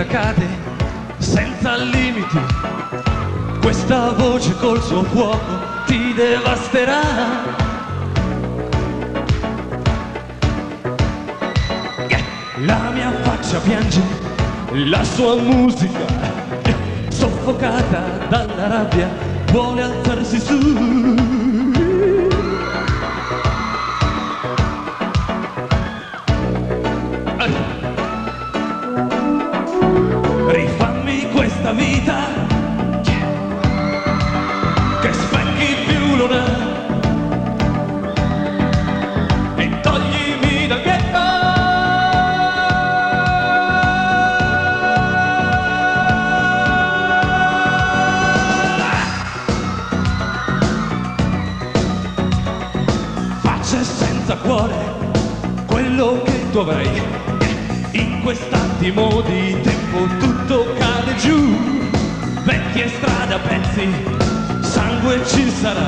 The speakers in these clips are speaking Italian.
vita cade senza limiti, questa voce col suo fuoco ti devasterà. La mia faccia piange, la sua musica, soffocata dalla rabbia, vuole alzarsi su. Rifammi questa vita che specchi più non ha e toglimi dal ghetto. Faccia senza cuore quello che tu avrai. In quest'attimo di tempo tutto cade giù, vecchie strade a pezzi, sangue ci sarà.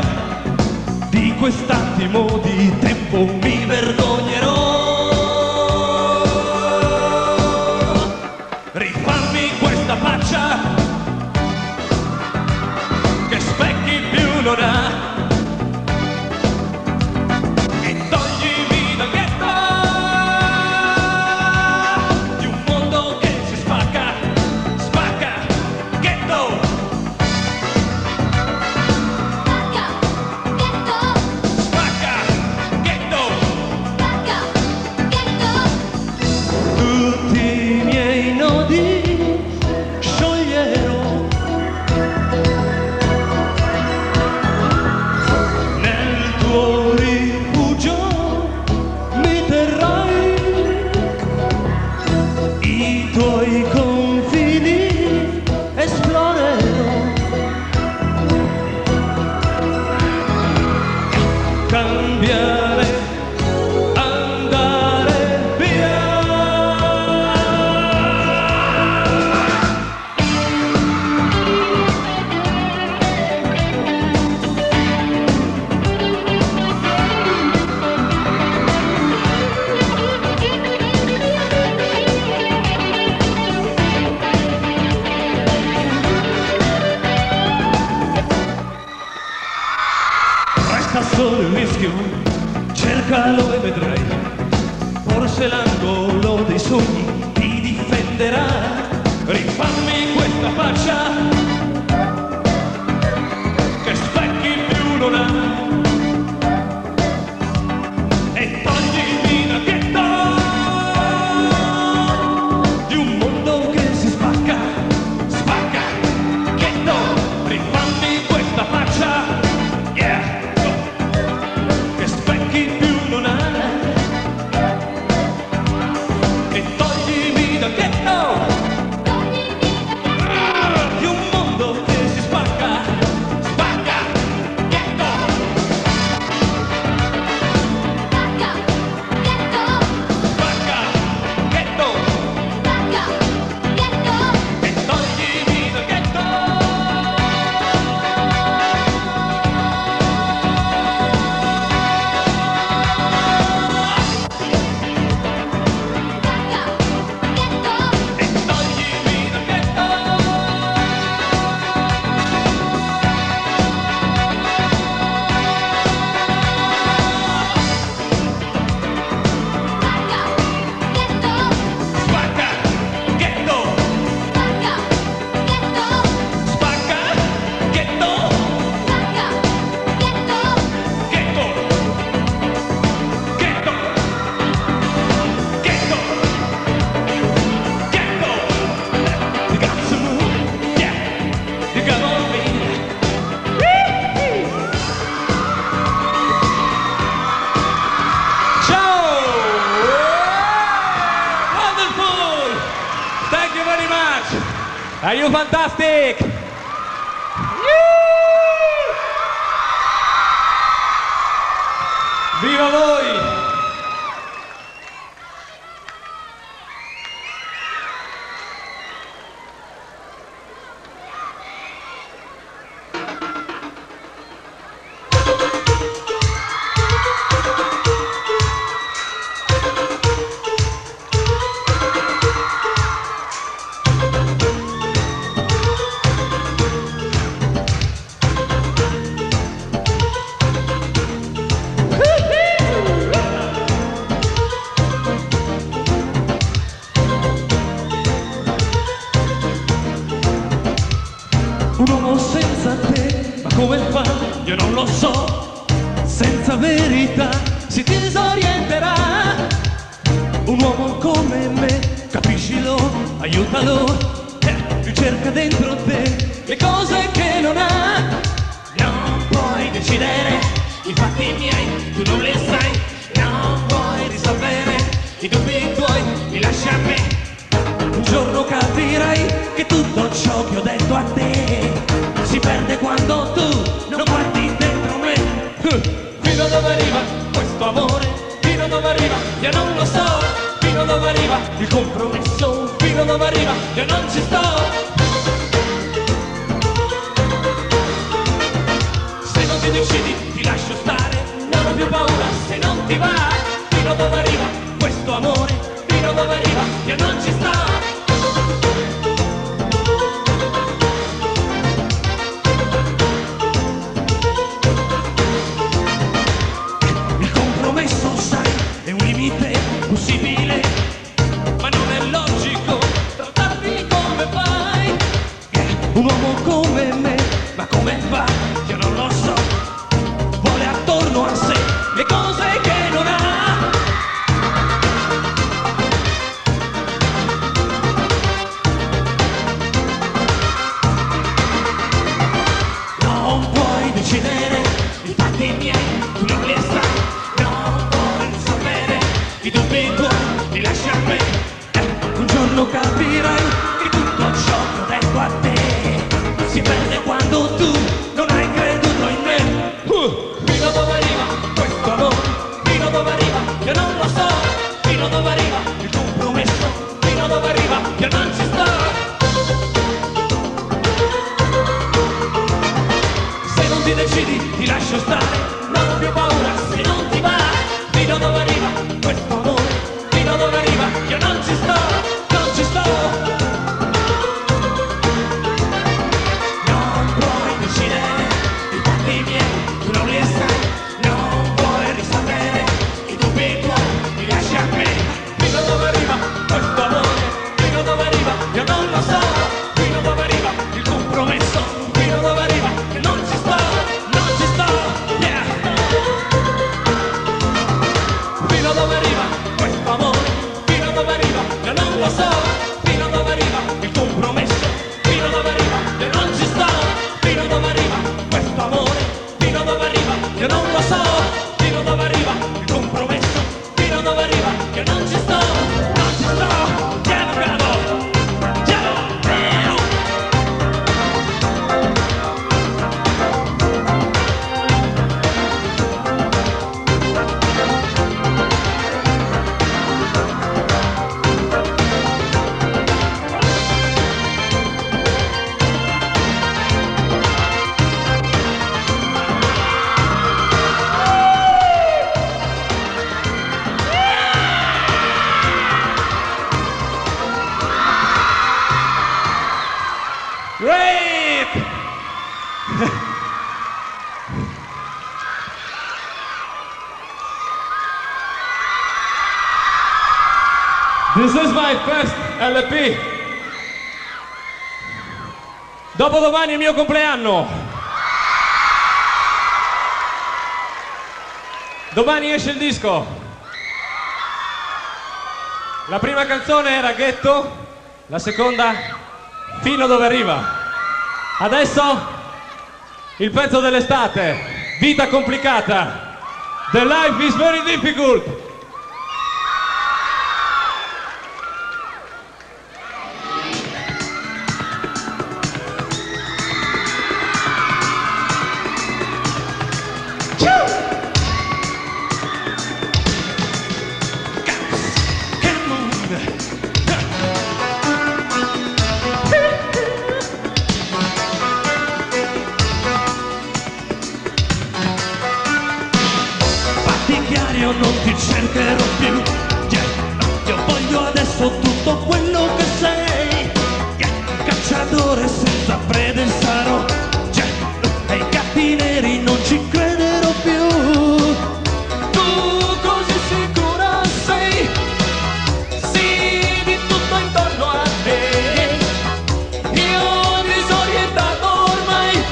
Di quest'attimo di tempo mi vergognerò. Rifammi questa faccia che specchi più non ha. Solo il rischio, cercalo e vedrai, forse l'angolo dei sogni ti difenderà. Rifammi questa faccia che specchi più non ha e toglimi dal ghetto di un mondo che si spacca, spacca, ghetto. Rifammi questa faccia, yeah. Are you fantastic? Viva voi! come fa, io non lo so, senza verità si disorienterà. Un uomo come me, capiscilo, aiutalo, ricerca dentro te le cose che non ha. Non puoi decidere i fatti miei, tu non li sai, non puoi risolvere i dubbi tuoi, li lasci a me. Un giorno capirai che tutto ciò che ho detto a te si perde quando tu non guardi dentro me. Fino a dove arriva questo amore, fino a dove arriva, io non lo so. Fino a dove arriva il compromesso, fino a dove arriva, io non ci sto. Se non ti decidi ti lascio stare, non ho più paura se non ti va. Fino a dove arriva questo amore, fino a dove arriva, io non ci sto. Il compromesso, sai, è un limite possibile, ma non è logico trattarmi come fai. Un uomo come me, ma come fa? Io non lo so. Vuole attorno a sé le cose che non ha. Non puoi decidere i fatti miei, tu non li sai. Non puoi sapere i dubbi tuoi, li lasci a me. Un giorno capirai che tutto ciò che ho detto a te si perde quando tu non hai creduto in me. Fino a dove arriva questo amore, fino a dove arriva, io non lo so. Fino a dove arriva il compromesso, fino a dove arriva, io non ci sto. Se non ti decidi ti lascio stare, non ho più paura se non ti va. Fino a dove arriva questo amore, fino a dove arriva, io non ci sto, non ci sto. Non puoi decidere i fatti miei, tu non li sai. Non puoi risolvere i dubbi tuoi, li lasci a me. Fino a dove arriva questo amore, fino a dove arriva, io non lo so. Fino a dove arriva il compromesso, fino a dove arriva, che non ci sto, non ci sto, yeah. Fino a dove arriva questo amore, fino a dove arriva, io non lo so. Fino a dove arriva il compromesso, fino a dove arriva, io non ci sto. Fino a dove arriva questo amore, fino a dove arriva, io non lo so. Fino a dove arriva il compromesso, fino a dove arriva, io non ci sto, non ci sto. Piano piano, piano piano. Great! This is my first LP. Dopodomani è il mio compleanno. Domani esce il disco. La prima canzone era Ghetto, la seconda Fino a dove arriva. Adesso il pezzo dell'estate, Vita complicata. The life is very difficult. Io non ti cercherò più, yeah. Io voglio adesso tutto quello che sei, yeah. Cacciatore senza prede sarò, yeah. E ai gatti neri non ci crederò più. Tu così sicura sei, sì, di tutto intorno a te. Io disorientato ormai,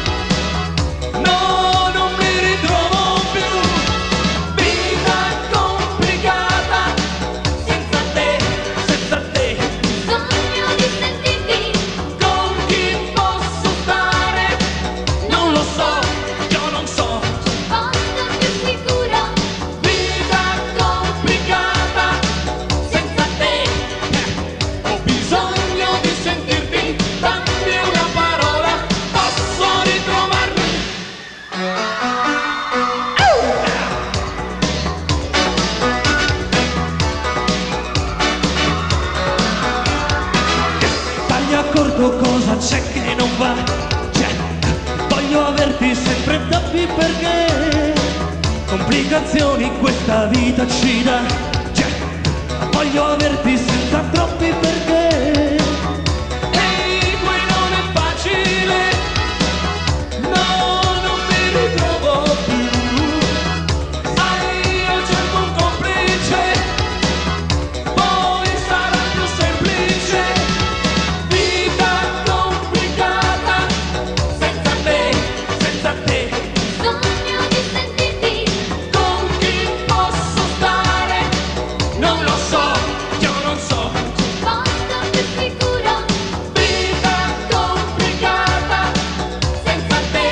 averti sempre troppi perché complicazioni questa vita ci dà. Voglio averti senza troppi perché. Ehi, qui non è facile, no, non mi ritrovo più. Sai, io cerco un complice, poi sarà più semplice. Vita complicata, senza te, senza te. Sogno di sentirti Con chi posso stare? Non lo so, io non so. posto più sicuro, Vita complicata, senza te.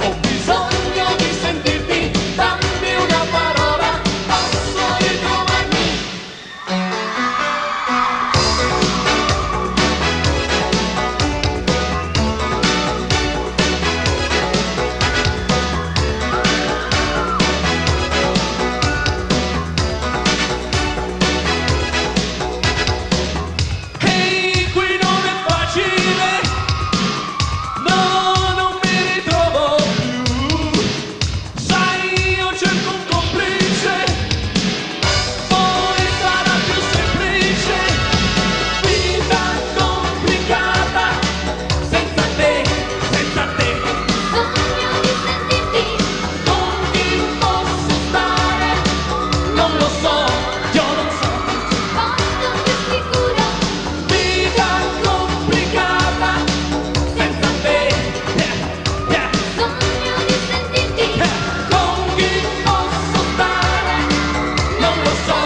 Ho bisogno di sentirti, dammi una parola, posso ritrovarmi. Ehi, qui non è facile, no, non mi ritrovo più. Sai, io cerco un complice, poi sarà più semplice. Vita complicata, senza te, senza te. sogno di sentirti Con chi posso stare? Non lo so, io non so. posto più sicuro, Vita complicata, senza te. sogno di sentirti Con chi posso stare? Non lo so,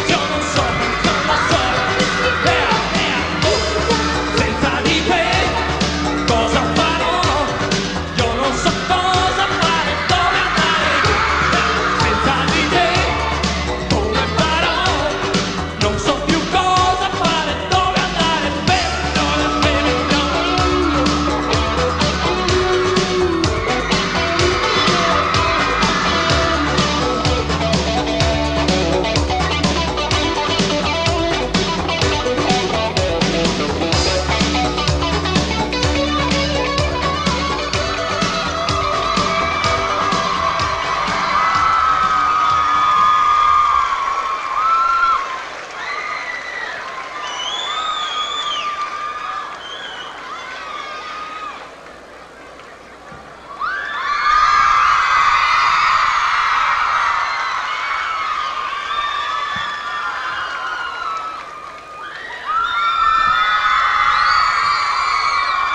io non so, non lo so. Senza di te, cosa farò? Io non so cosa fare, dove andare. Senza di te, come farò? Non so più cosa fare, dove andare. Perdona, perdona.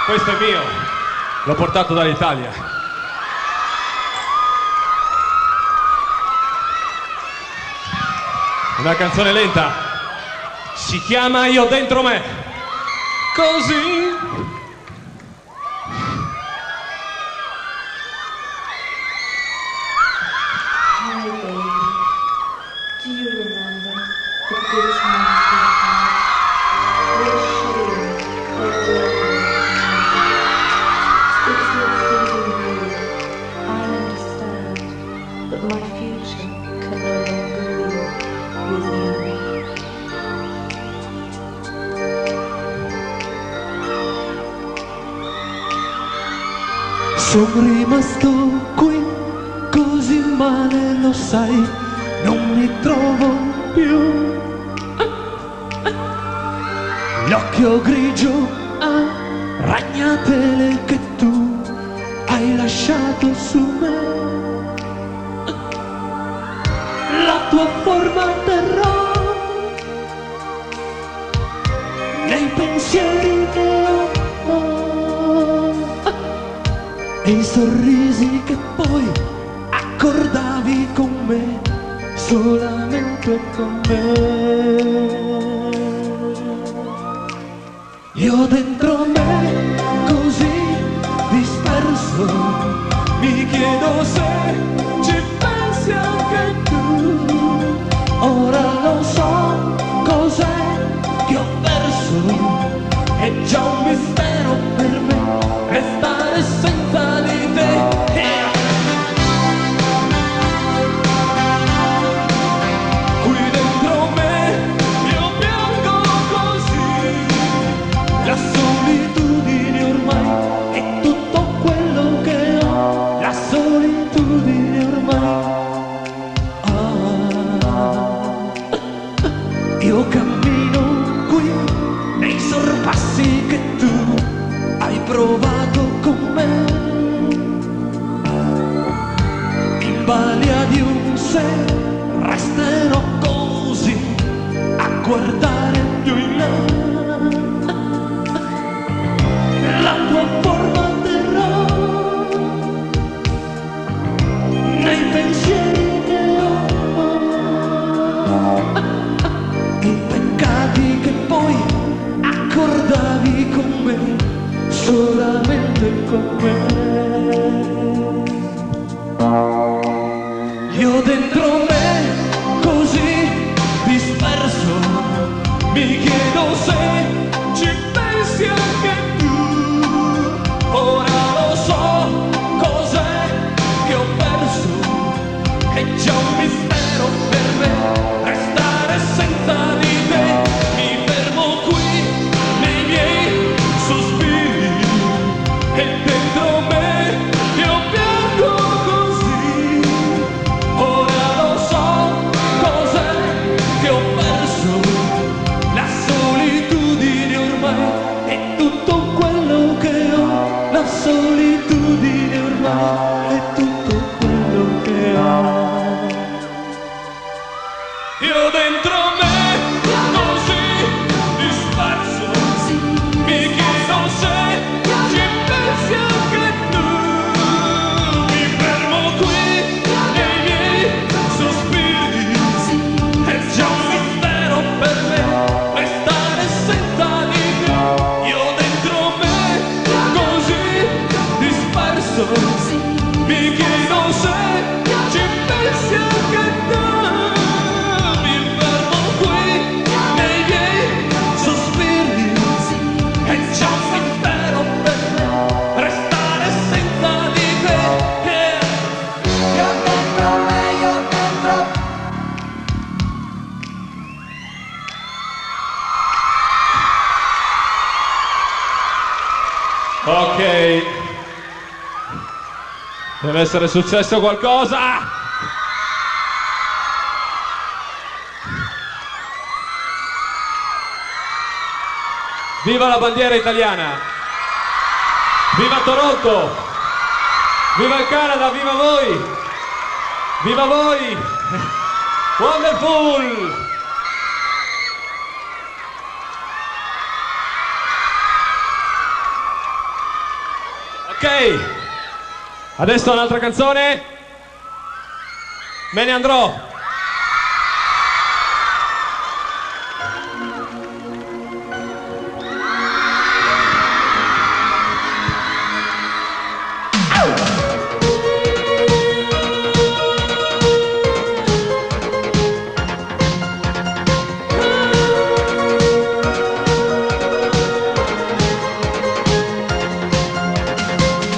Questo è mio, l'ho portato dall'Italia. Una canzone lenta, si chiama Io dentro me. Così. Hi, baby. Do you remember the good times we had? We're sharing our If you're feeling blue, I understand that my future can no longer be with you. Sono rimasto qui così male, lo sai, non mi trovo più. L'occhio grigio a ragnatele che tu hai lasciato su me. La tua forma terrò nei pensieri che ho. E i sorrisi che poi accordavi con me, solamente con me. Io dentro me, così disperso, mi chiedo se ci pensi anche tu. Ora lo so cos'è che ho perso, è già un mistero per me restare senza di te. Qui dentro me io piango così, la solitudine ormai è tutto quello che balia di un sé, resterò così a guardare più in là. La tua forma terrò nei pensieri che ho, i peccati che poi accordavi con me, solamente con me. Io dentro me così disperso mi chiedo se ci pensi anche tu. Ora lo so cos'è che ho perso, è già un mistero per me restare senza di te. Mi fermo qui nei miei sospiri e dentro me io piango così. Ora lo so cos'è che ho perso, la solitudine ormai è tutto quello che ho. La solitudine ormai è tutto quello che ho. Io dentro me così disperso mi chiedo se ci pensi anche tu. Mi fermo qui nei miei sospiri, è già un mistero per me restare senza di te. Io dentro me così disperso mi chiedo se ci pensi anche tu. Mi fermo qui nei miei sospiri, è già un mistero per me restare senza di te. Io dentro me, io dentro. Ok. Deve essere successo qualcosa. Viva la bandiera italiana! Viva Toronto! Viva il Canada! Viva voi! Viva voi! Wonderful! Ok, adesso un'altra canzone. Me ne andrò.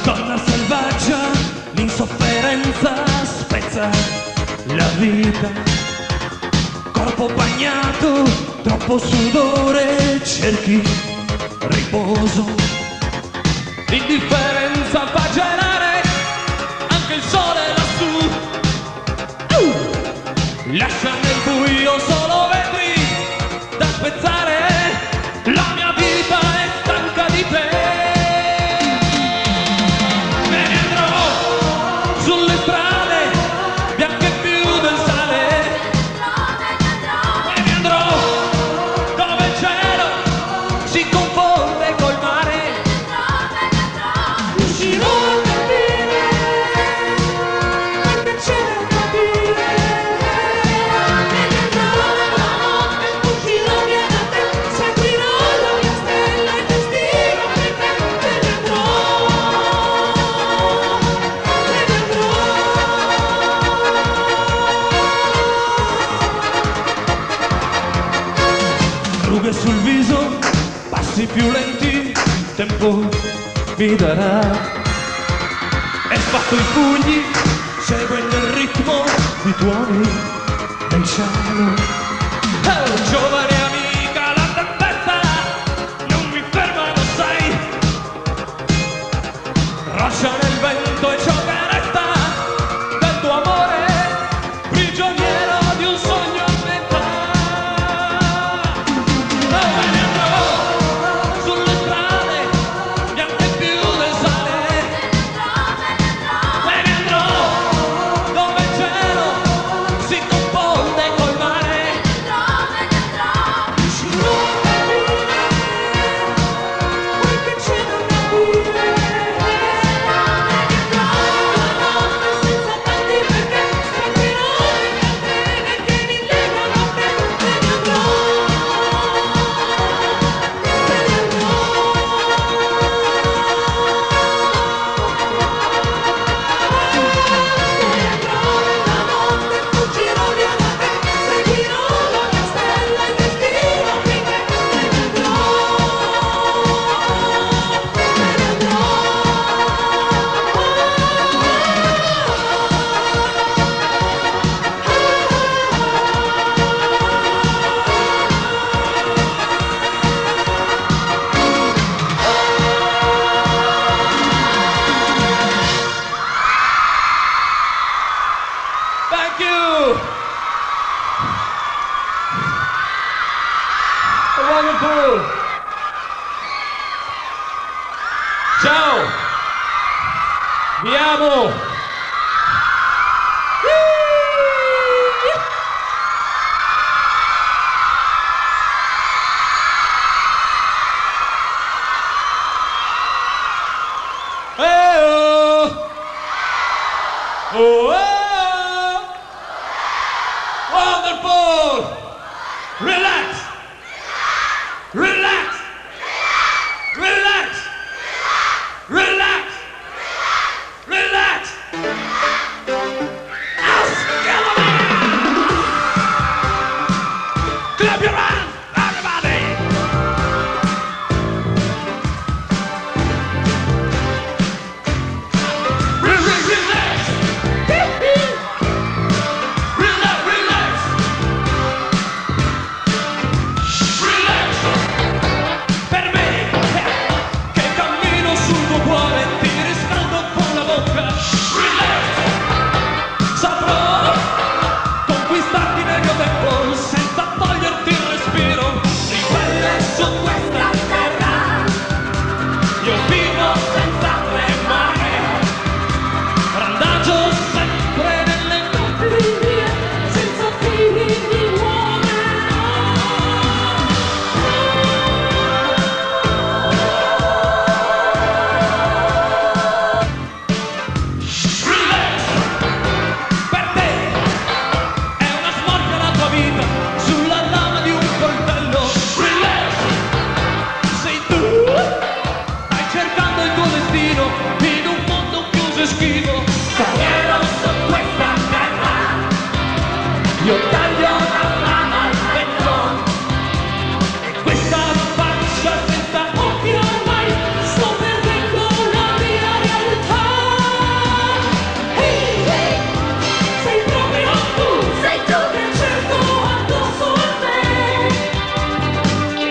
Donna selvaggia, l'insofferenza spezza la vita. Corpo bagnato, troppo sudore, cerchi riposo. L'indifferenza fa gelare anche il sole lassù. Lascia nel buio solo vetri da spezzare. La mia vita è stanca di te. Me ne andrò sulle strade bianche più del sale. Me ne andrò dove il cielo si confonde col mare. Riuscirò a capire quando c'è da capire. Me ne andrò nella notte, fuggirò via da te, seguirò la mia stella e destino per te. Me ne andrò, me ne andrò. Rughe sul viso, passi più lenti, il tempo mi darà. E sbatto i pugni, seguendo il ritmo di tuoni del cielo. Oh, giovane amica, la tempesta non mi ferma, lo sai. Roccia nel vento e ciò che resta del tuo amore, prigioniero di un sogno a metà. Me ne andrò sulle strade bianche più del sale. Me ne andrò dove il Vi amo! Oh, oh, wonderful! Relax! Relax! Relax! Relax! Relax! Clap your hands, everybody! Relax! Relax, relax! Relax! Per me, che cammino sul tuo cuore, ti riscaldo con la bocca. Relax! Saprò conquistarti nel mio tempo, senza toglierti il respiro. Ribelle su questa terra, io vivo senza tremare. Randagio sempre nelle notti mie, senza fini di nuove. Relax! Per te è una smorfia la tua vita sulla lama di un coltello. Relax! Sei tu, stai cercando il tuo destino in un mondo chiuso e schivo. Straniero su questa terra, io taglio la mano al petto. E questa faccia senza occhi ormai sto perdendo la mia realtà. Ehi, hey, sei proprio tu, Sei tu. che cerco addosso a te.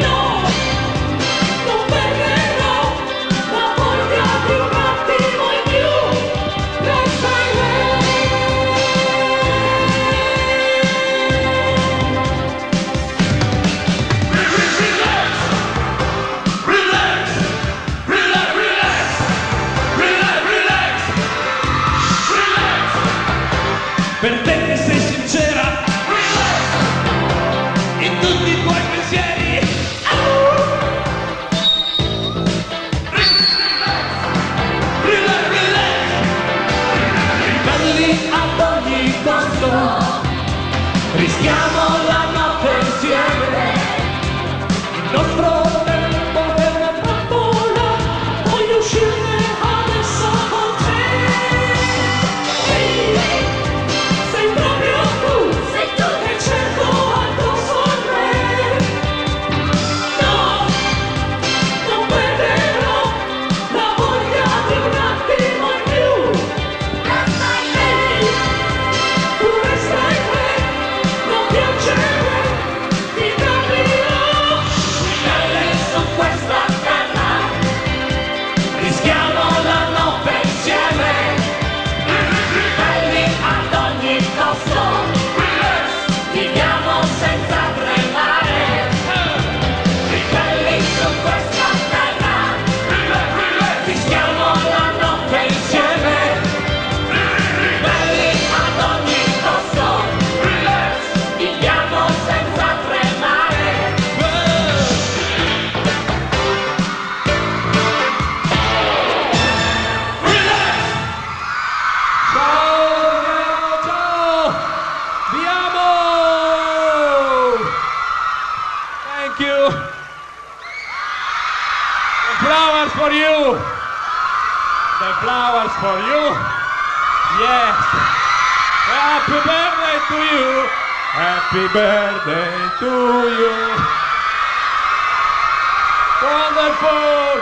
No, non perderò la voglia di un attimo in più. Resta in me. Relax, relax, relax, relax, relax, relax, relax. Per te che sei sincera, in tutti i tuoi pensieri. Relax, relax. Ribelli ad ogni costo, rischiamo la notte insieme. Il nostro tempo è una trappola, voglio uscirne adesso con te. Ehi, sei proprio tu, Sei tu. che cerco addosso a me. No, non perderò la voglia di un attimo in più. Resta in me. Tu resta in me, non piangere, ti capirò. Ribelle su questa terra, rischiamo la notte insieme. Ribelli ad ogni costo, viviamo senza tremare. Ribelli su questa terra, rischiamo la notte insieme. Ribelli ad ogni costo, viviamo senza tremare. Ciao, ciao, vi amo. Thank you. The flowers for you. The flowers for you. Yes. Happy birthday to you. Happy birthday to you. Wonderful.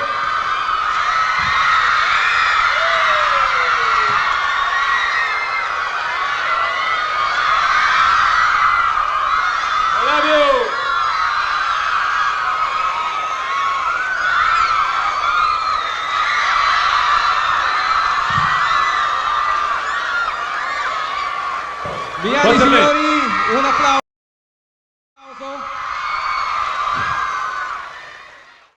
I love you. Viali Forza me. signori, un applauso.